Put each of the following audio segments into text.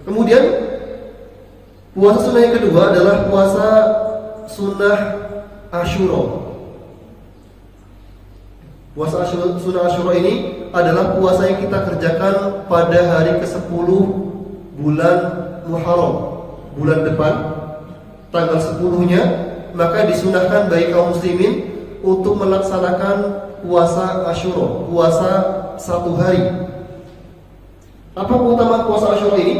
Kemudian puasa sunnah yang kedua adalah puasa sunnah Asyura. Puasa sunnah Asyura ini adalah puasa yang kita kerjakan pada hari ke-10 bulan Muharram, bulan depan, tanggal 10-nya, maka disunahkan bagi kaum muslimin untuk melaksanakan puasa Asyura, puasa 1 hari. Apa keutamaan puasa Asyura ini?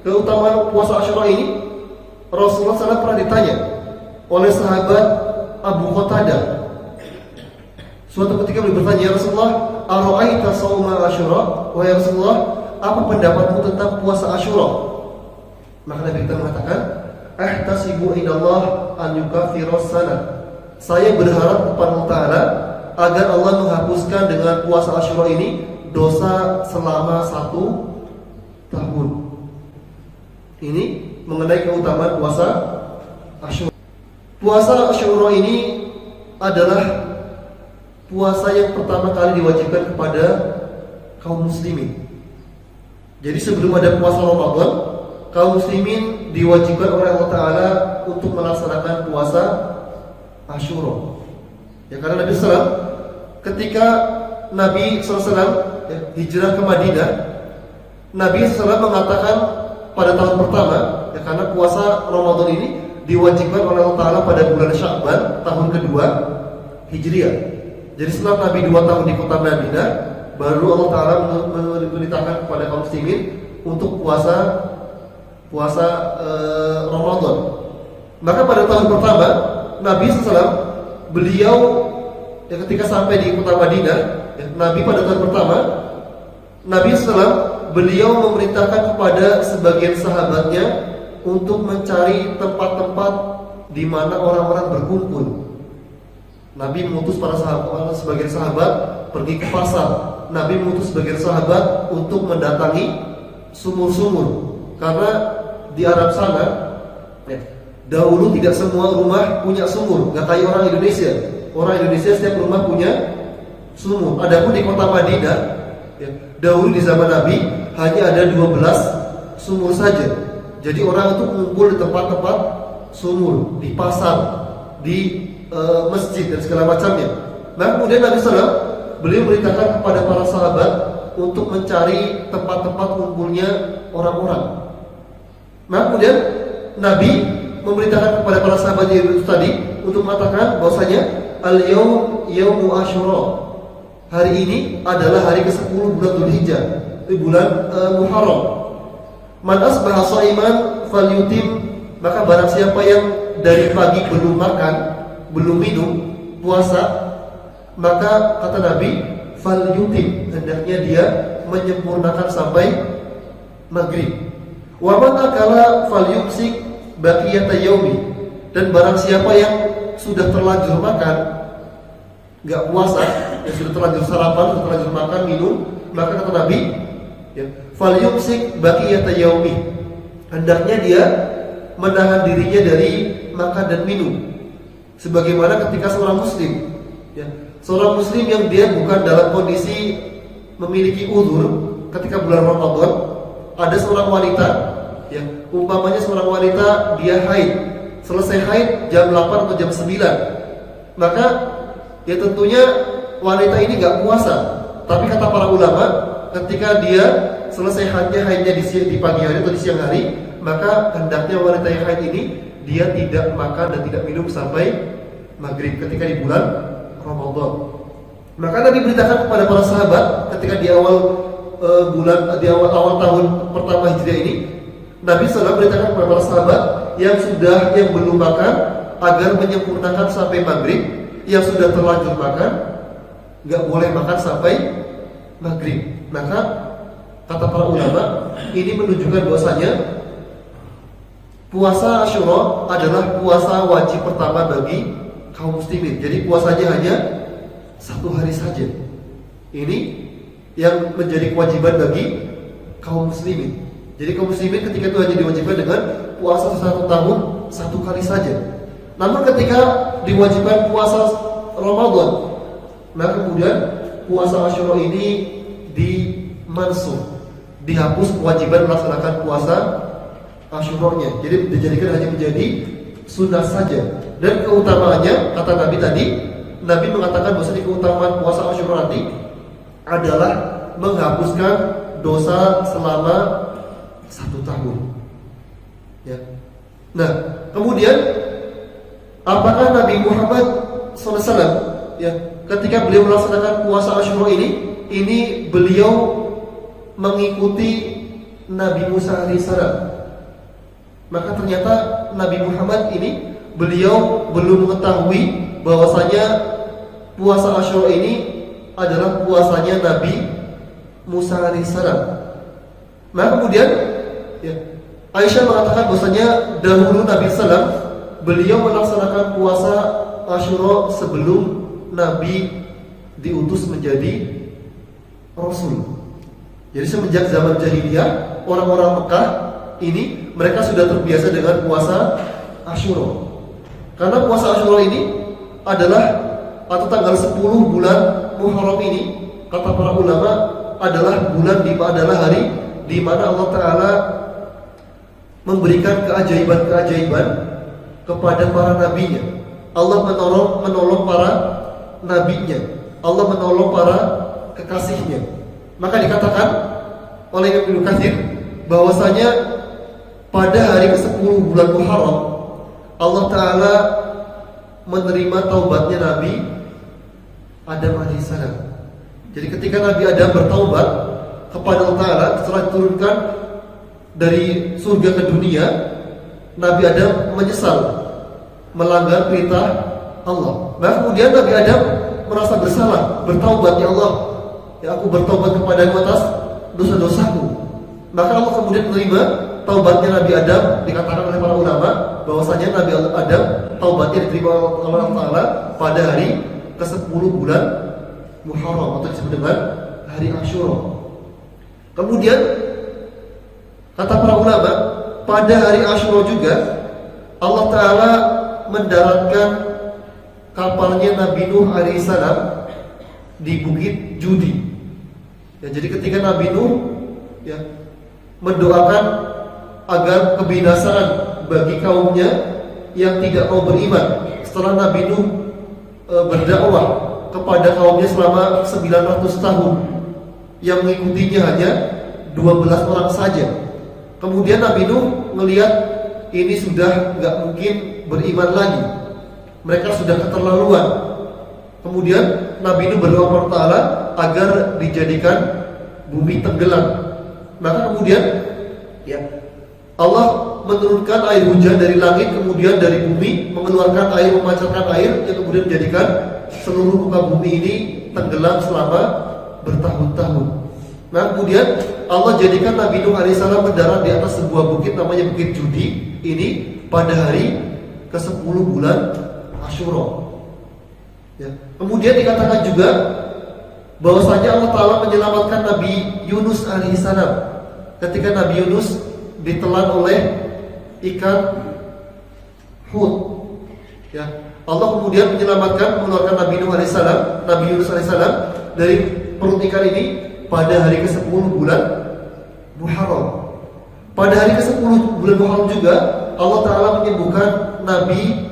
Keutamaan puasa Asyura ini, Rasulullah SAW pernah ditanya oleh sahabat Abu Qatadah. Suatu ketika beliau bertanya, "Ya Rasulullah, ara'aita shauma Asyura?" Wahai Rasulullah, apa pendapatmu tentang puasa Asyura? Maka Nabi kita mengatakan, "Ahtasibu indallah an yukaffira sana." Saya berharap kepada Allah Ta'ala agar Allah menghapuskan dengan puasa Asyura ini dosa selama 1 tahun. Ini mengenai keutamaan puasa Asyura. Puasa Asyura ini adalah puasa yang pertama kali diwajibkan kepada kaum muslimin. Jadi sebelum ada puasa Ramadan, kaum muslimin diwajibkan oleh Allah Ta'ala untuk melaksanakan puasa Asyura. Ya, karena Nabi SAW ketika Nabi SAW hijrah ke Madinah, Nabi SAW mengatakan pada tahun pertama, ya, karena puasa Ramadan ini diwajibkan oleh Allah Ta'ala pada bulan Sya'ban tahun kedua Hijriah. Jadi setelah Nabi 2 tahun di kota Madinah, baru Allah Ta'ala memerintahkan kepada kaum muslimin untuk puasa Ramadan. Maka pada tahun pertama Nabi SAW, beliau ketika sampai di kota Madinah, Nabi pada tahun pertama Nabi SAW, beliau memerintahkan kepada sebagian sahabatnya untuk mencari tempat-tempat di mana orang-orang berkumpul. Nabi mengutus para sahabat, sebagian sahabat pergi ke pasar. Nabi mengutus sebagian sahabat untuk mendatangi sumur-sumur, karena di Arab sana dahulu tidak semua rumah punya sumur, nggak kayak orang Indonesia. Orang Indonesia setiap rumah punya sumur. Adapun di kota Madinah, dahulu di zaman Nabi hanya ada 12 sumur saja. Jadi orang itu mengumpul di tempat-tempat sumur, di pasar, di masjid dan segala macamnya. Nah, kemudian Nabi SAW, beliau merintahkan kepada para sahabat untuk mencari tempat-tempat kumpulnya orang-orang. Nah, kemudian Nabi memerintahkan kepada para sahabatnya itu tadi untuk mengatakan bahwasanya al-yaum yaumu Asyura. Hari ini adalah hari ke-10 bulan Dzulhijjah, di bulan Muharram. Man asbaha shaiman falyutim, maka barang siapa yang dari pagi belum makan, belum minum, puasa, maka kata Nabi, falyutim, hendaknya dia menyempurnakan sampai maghrib. Wa man akala falyumsik baqiyata yaumi, dan barang siapa yang sudah terlanjur makan, enggak puasa, yang sudah terlanjur sarapan, sudah terlanjur makan, minum, maka kata Nabi, falyumsik baqiyata yaumi, hendaknya dia menahan dirinya dari makan dan minum. Sebagaimana ketika seorang muslim, seorang muslim yang dia bukan dalam kondisi memiliki uzur, ketika bulan Ramadan ada seorang wanita, umpamanya seorang wanita dia haid, selesai haid jam 8 atau jam 9, maka tentunya wanita ini nggak puasa. Tapi kata para ulama, ketika dia selesai haidnya di pagi hari atau di siang hari, maka hendaknya wanita yang haid ini dia tidak makan dan tidak minum sampai maghrib ketika di bulan Ramadan. Maka Nabi beritakan kepada para sahabat ketika di awal awal tahun pertama Hijriah ini, Nabi SAW beritakan kepada para sahabat yang belum makan agar menyempurnakan sampai maghrib, yang sudah terlanjur makan nggak boleh makan sampai maghrib. Maka kata para ulama, ini menunjukkan bahwasanya puasa Asyura adalah puasa wajib pertama bagi kaum muslimin. Jadi puasanya hanya 1 hari saja. Ini yang menjadi kewajiban bagi kaum muslimin. Jadi kaum muslimin ketika itu hanya diwajibkan dengan puasa 1 tahun 1 kali saja. Namun ketika diwajibkan puasa Ramadan, maka kemudian puasa Asyura ini dimansuh, dihapus kewajiban melaksanakan puasa Asyura-nya. Jadi dijadikan hanya menjadi sunnah saja. Dan keutamaannya, kata Nabi tadi, Nabi mengatakan bahwa keutamaan puasa Asyura nanti adalah menghapuskan dosa selama 1 tahun. Ya. Nah, kemudian apakah Nabi Muhammad SAW ya, ketika beliau melaksanakan puasa Asyura ini beliau mengikuti Nabi Musa alaihissalam? Maka ternyata Nabi Muhammad ini beliau belum mengetahui bahwasanya puasa Asyura ini adalah puasanya Nabi Musa alaihissalam. Nah kemudian ya, Aisyah mengatakan bahwasanya dahulu Nabi SAW beliau melaksanakan puasa Asyura sebelum Nabi diutus menjadi Rasul. Jadi semenjak zaman jahiliyah, orang-orang Mekah ini mereka sudah terbiasa dengan puasa Asyura. Karena puasa Asyura ini adalah atau tanggal 10 bulan Muharram ini, kata para ulama, adalah hari di mana Allah Ta'ala memberikan keajaiban-keajaiban kepada para nabinya. Allah menolong para nabinya. Allah menolong para kekasihnya. Maka dikatakan oleh Ibnu Katsir bahwasanya pada hari ke-10 bulan Muharram Allah Ta'ala menerima taubatnya Nabi Adam alaihissalam. Jadi ketika Nabi Adam bertaubat kepada Allah Ta'ala setelah diturunkan dari surga ke dunia, Nabi Adam menyesal melanggar perintah Allah. Nah kemudian Nabi Adam merasa bersalah, bertaubat, ya Allah, ya aku bertaubat kepadamu atas dosa-dosaku. Maka Allah kemudian menerima taubatnya Nabi Adam. Dikatakan oleh para ulama bahwasanya Nabi Adam taubatnya diterima oleh Allah Ta'ala pada hari ke-10 bulan Muharram atau disebut dengan hari Asyura. Kemudian kata para ulama, pada hari Asyura juga Allah Ta'ala mendaratkan kapalnya Nabi Nuh alaihissalam di Bukit Judi. Ya, jadi ketika Nabi Nuh ya, mendoakan agar kebinasaan bagi kaumnya yang tidak mau beriman setelah Nabi Nuh berdakwah kepada kaumnya selama 900 tahun, yang mengikutinya hanya 12 orang saja. Kemudian Nabi Nuh melihat ini sudah nggak mungkin beriman lagi, mereka sudah keterlaluan. Kemudian Nabi Nuh berdoa kepada Allah Ta'ala agar dijadikan bumi tenggelam. Maka kemudian ya, Allah menurunkan air hujan dari langit, kemudian dari bumi mengeluarkan air, memancarkan air yang kemudian menjadikan seluruh muka bumi ini tenggelam selama bertahun-tahun. Nah kemudian Allah jadikan Nabi Nuh alaihissalam mendarat di atas sebuah bukit namanya Bukit Judi ini pada hari ke-10 bulan Asyura. Ya. Kemudian dikatakan juga bahwasanya Allah Ta'ala menyelamatkan Nabi Yunus alaihissalam ketika Nabi Yunus ditelan oleh ikan Hud. Ya. Allah kemudian menyelamatkan, mengeluarkan Nabi Yunus alaihissalam dari perut ikan ini pada hari ke-10 bulan Muharram. Pada hari ke-10 bulan Muharram juga Allah Ta'ala menyembuhkan Nabi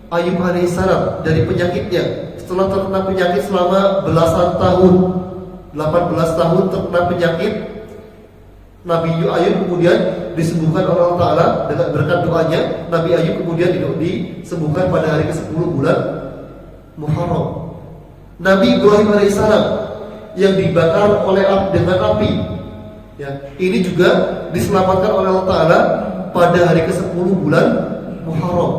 Ayub alaihissalam dari penyakitnya. Setelah terkena penyakit selama belasan tahun, 18 tahun terkena penyakit, Nabi Ayub kemudian disembuhkan oleh Allah Ta'ala dengan berkat doanya. Nabi Ayub kemudian disembuhkan pada hari ke-10 bulan Muharram. Nabi Ibrahim alaihissalam yang dibakar oleh dengan api, ya, ini juga diselamatkan oleh Allah Ta'ala pada hari ke-10 bulan Muharram.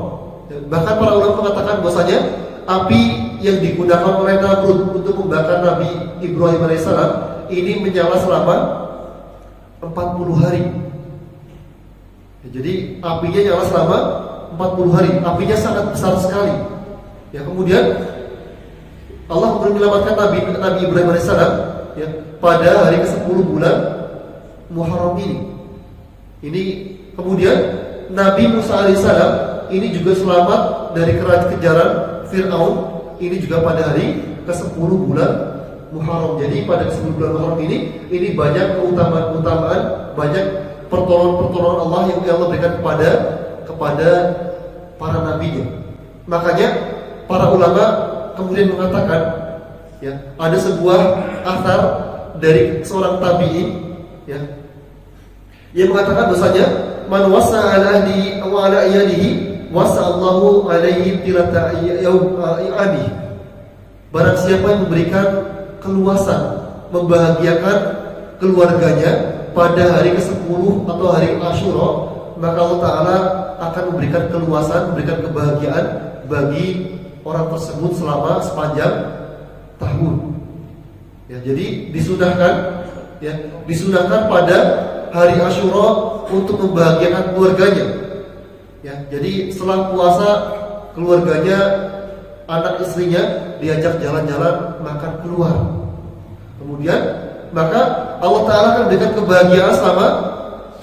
Ya, bahkan para ulama mengatakan bahwasanya api yang digunakan oleh Namrud untuk membakar Nabi Ibrahim alaihissalam ini menyala selama 40 hari. Ya, jadi apinya nyala selama 40 hari. Apinya sangat besar sekali. Ya, kemudian Allah menyelamatkan Nabi Ibrahim alaihissalam ya, pada hari ke-10 bulan Muharram ini. Ini kemudian Nabi Musa alaihissalam ini juga selamat dari kejaran Fir'aun, ini juga pada hari ke-10 bulan Muharram. Jadi pada 10 bulan Muharram ini banyak keutamaan, banyak pertolongan Allah yang Allah berikan kepada para nabinya. Makanya para ulama kemudian mengatakan, ya, ada sebuah athar dari seorang tabi'in, ya, yang mengatakan bahwasanya man wasa ala ahli wa ala iyalihi wasa Allahu alaihi tilata yaumi. Barang siapa yang memberikan keluasan, membahagiakan keluarganya pada hari ke-10 atau hari Asyura, maka Allah Ta'ala akan memberikan keluasan, memberikan kebahagiaan bagi orang tersebut selama sepanjang tahun. Ya, jadi disunahkan pada hari Asyura untuk membahagiakan keluarganya. Ya, jadi setelah puasa keluarganya, anak istrinya diajak jalan-jalan, makan keluar. Kemudian maka Allah Ta'ala akan memberikan kebahagiaan selama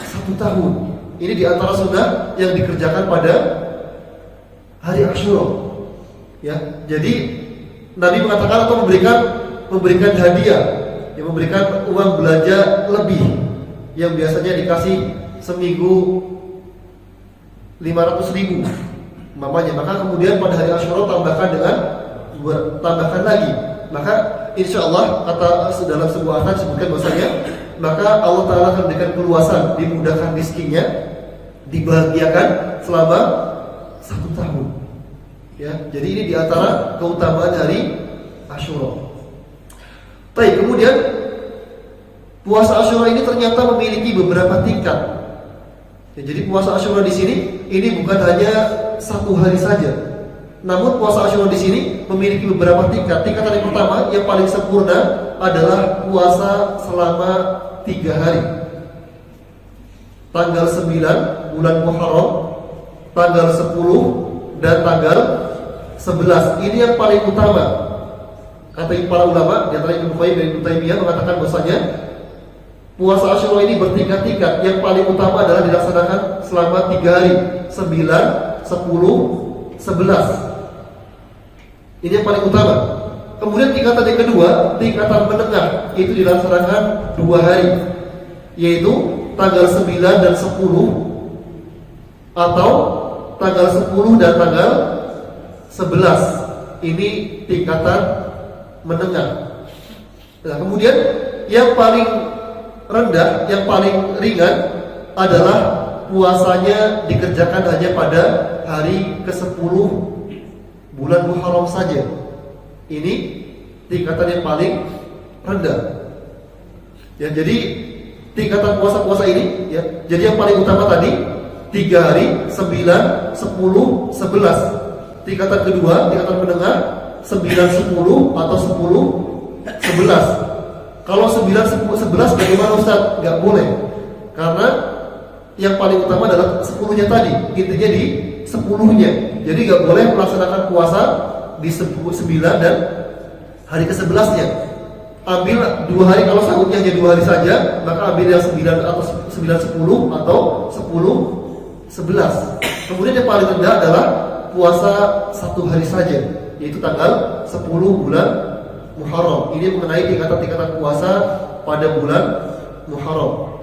1 tahun. Ini diantara sunnah yang dikerjakan pada hari Asyura. Ya, jadi Nabi mengatakan atau memberikan hadiah, yang memberikan uang belanja lebih, yang biasanya dikasih seminggu 500.000 mamanya, maka kemudian pada hari Asyura tambahkan lagi. Maka insya Allah kata dalam sebuah ayat disebutkan bahwasanya maka Allah Ta'ala akan memberikan keluasan, dimudahkan rizkinya, dibahagiakan selama 1 tahun. Ya, jadi ini diantara keutamaan hari Asyura. Baik, kemudian puasa Asyura ini ternyata memiliki beberapa tingkat. Ya, jadi puasa Asyura di sini ini bukan hanya 1 hari saja. Namun puasa Asyura di sini memiliki beberapa tingkat. Tingkatan yang pertama yang paling sempurna adalah puasa selama 3 hari. Tanggal 9 bulan Muharram, tanggal 10 dan tanggal 11. Ini yang paling utama. Kata para ulama, di antara Ibnu Qayyim dan Ibnu Taimiyah mengatakan bahwasanya puasa Asyura ini bertingkat-tingkat. Yang paling utama adalah dilaksanakan selama 3 hari, 9, 10, 11. Ini yang paling utama. Kemudian tingkatan yang kedua, tingkatan menengah, itu dilaksanakan 2 hari, yaitu tanggal 9 dan 10, atau tanggal 10 dan tanggal 11. Ini tingkatan menengah. Nah, kemudian yang paling rendah, yang paling ringan adalah puasanya dikerjakan hanya pada hari ke-10 bulan Muharram saja. Ini tingkatan yang paling rendah. Ya, jadi tingkatan puasa-puasa ini, ya, jadi yang paling utama tadi 3 hari, 9, 10, 11. Tingkatan kedua, tingkatan menengah 9, 10 atau 10, 11. Kalau 9, 10, 11 bagaimana Ustaz? Gak boleh. Karena yang paling utama adalah 10-nya tadi. Intinya di 10-nya. Jadi gak boleh melaksanakan puasa di 9 dan hari ke-11-nya. Ambil 2 hari, kalau sanggupnya hanya 2 hari saja, maka ambil yang 9 atau 9, 10 atau 10, 11. Kemudian yang paling rendah adalah puasa 1 hari saja, yaitu tanggal 10 bulan Muharram. Ini mengenai tingkatan-tingkatan puasa pada bulan Muharram.